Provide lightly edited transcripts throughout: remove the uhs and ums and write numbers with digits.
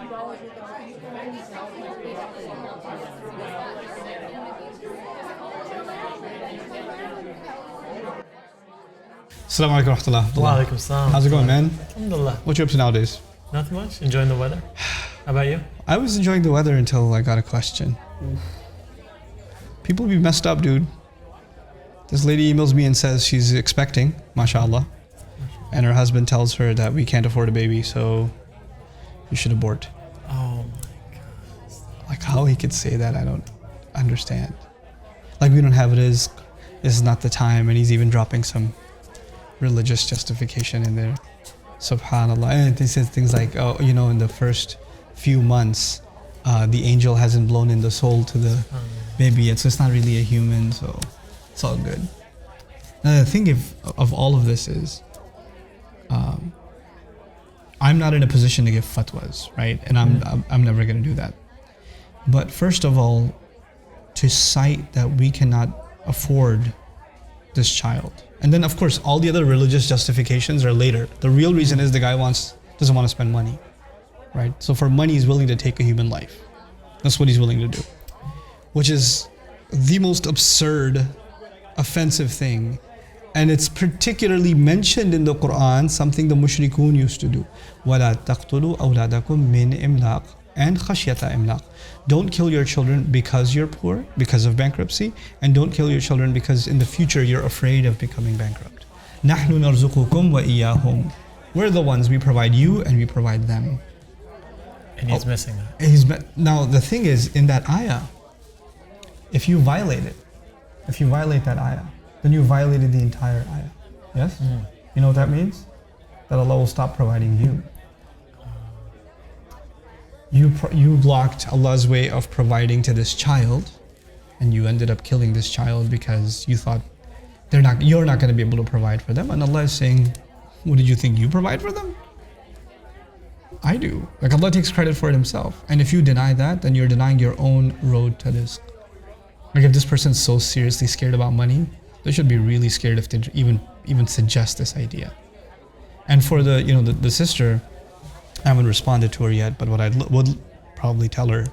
Assalamu alaikum wa rahmatullah. Wa alaikum salam. How's it going, man? Alhamdulillah. What you up to nowadays? Nothing much. Enjoying the weather. How about you? I was enjoying the weather until I got a question. People be messed up, dude. This lady emails me and says she's expecting, mashallah, and her husband tells her that we can't afford a baby, so you should abort. Oh my God. Like, how he could say that, I don't understand. Like, we don't have rizq, this is not the time, and he's even dropping some religious justification in there. Subhanallah. And he says things like, oh, you know, in the first few months, the angel hasn't blown in the soul to the baby yet, so it's not really a human, so it's all good. Now, the thing of all of this is, I'm not in a position to give fatwas, right? And I'm never going to do that. But first of all, to cite that we cannot afford this child. And then, of course, all the other religious justifications are later. The real reason is the guy doesn't want to spend money, right? So for money, he's willing to take a human life. That's what he's willing to do, which is the most absurd, offensive thing. And it's particularly mentioned in the Quran, something the mushrikun used to do. وَلَا تَقْتُلُوا أَوْلَادَكُم مِّنْ إِمْلَاقٍ and خَشْيَةَ إِمْلَاقٍ. Don't kill your children because you're poor, because of bankruptcy, and don't kill your children because in the future you're afraid of becoming bankrupt. نَحْنُ نَرْزُقُكُمْ وَإِيَّاهُمْ. We're the ones, we provide you and we provide them. And he's missing that. Now the thing is, in that ayah, if you violate that ayah, then you violated the entire ayah. Yes? You know what that means? That Allah will stop providing you. You blocked Allah's way of providing to this child, and you ended up killing this child because you thought you're not going to be able to provide for them. And Allah is saying, what did you think you provide for them? I do. Like, Allah takes credit for it himself. And if you deny that, then you're denying your own road to rizq. Like, if this person's so seriously scared about money, they should be really scared if they even suggest this idea. And for the sister, I haven't responded to her yet, but what I would probably tell her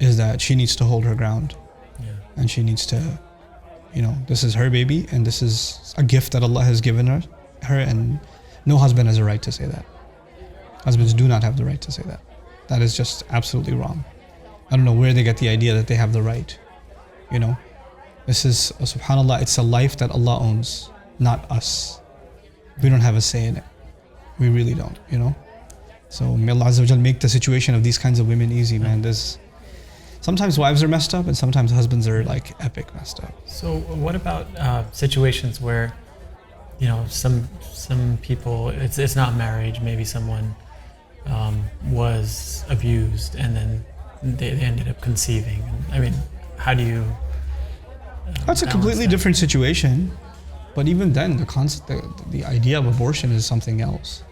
is that she needs to hold her ground. Yeah. And she needs to, this is her baby, and this is a gift that Allah has given her, and no husband has a right to say that. Husbands do not have the right to say that. That is just absolutely wrong. I don't know where they get the idea that they have the right. This is, subhanAllah, it's a life that Allah owns, not us. We don't have a say in it. We really don't, So may Allah Azza wa Jal make the situation of these kinds of women easy, man. Sometimes wives are messed up and sometimes husbands are like epic messed up. So what about situations where, some people, it's not marriage, maybe someone was abused and then they ended up conceiving. I mean, how do you That's a completely different situation. But even then, the idea of abortion is something else.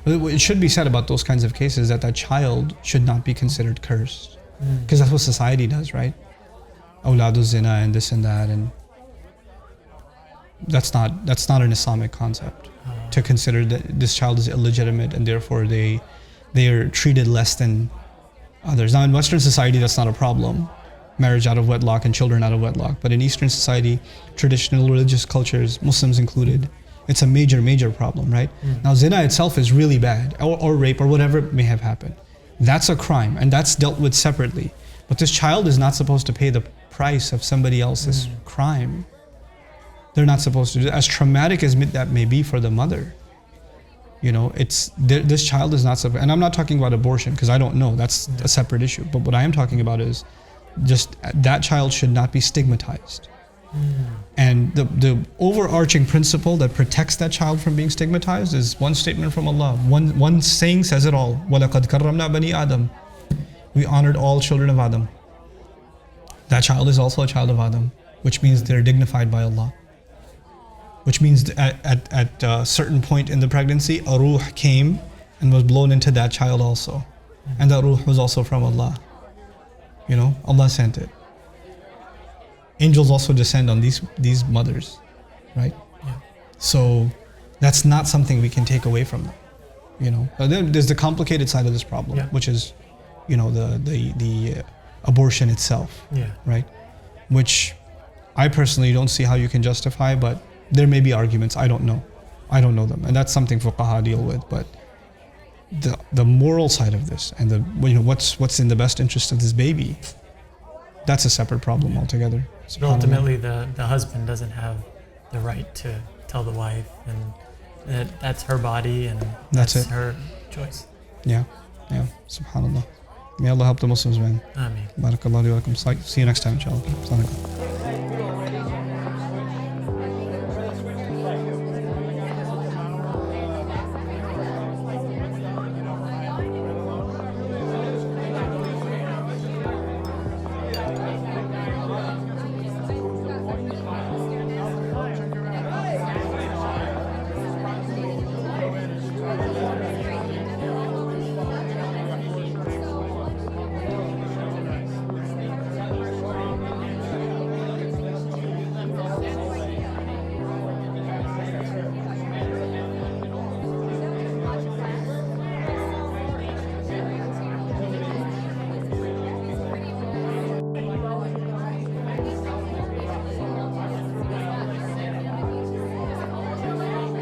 It should be said about those kinds of cases that child should not be considered cursed. Because that's what society does, right? Awladu zina and this and that, and that's not an Islamic concept. To consider that this child is illegitimate and therefore they are treated less than others. Now in Western society that's not a problem. Marriage out of wedlock and children out of wedlock. But in Eastern society, traditional religious cultures, Muslims included, it's a major problem, right? Now zina itself is really bad, or rape or whatever may have happened. That's a crime and that's dealt with separately. But this child is not supposed to pay the price of somebody else's crime. They're not supposed to do that. As traumatic as that may be for the mother. This child is not supposed, and I'm not talking about abortion because I don't know, that's a separate issue. But what I am talking about is just that child should not be stigmatized. And the overarching principle that protects that child from being stigmatized is one statement from Allah. One saying says it all. وَلَقَدْ كَرَّمْنَا بَنِي آدَمَ. We honored all children of Adam. That child is also a child of Adam, which means they're dignified by Allah. Which means at a certain point in the pregnancy, a ruh came and was blown into that child also. And that ruh was also from Allah. Allah sent it. Angels also descend on these mothers, right? Yeah. So that's not something we can take away from them. There's the complicated side of this problem, which is the abortion itself, Yeah. right? Which I personally don't see how you can justify, but there may be arguments. I don't know them, and that's something fuqaha deal with. But the moral side of this, and what's in the best interest of this baby, that's a separate problem altogether. But ultimately, the husband doesn't have the right to tell the wife, and that's her body, and That's that's it. her choice. Yeah. Subhanallah. May Allah help the Muslims, man. Ameen. Barakallahu li wa lakum. See you next time, inshallah. Assalamu alaikum.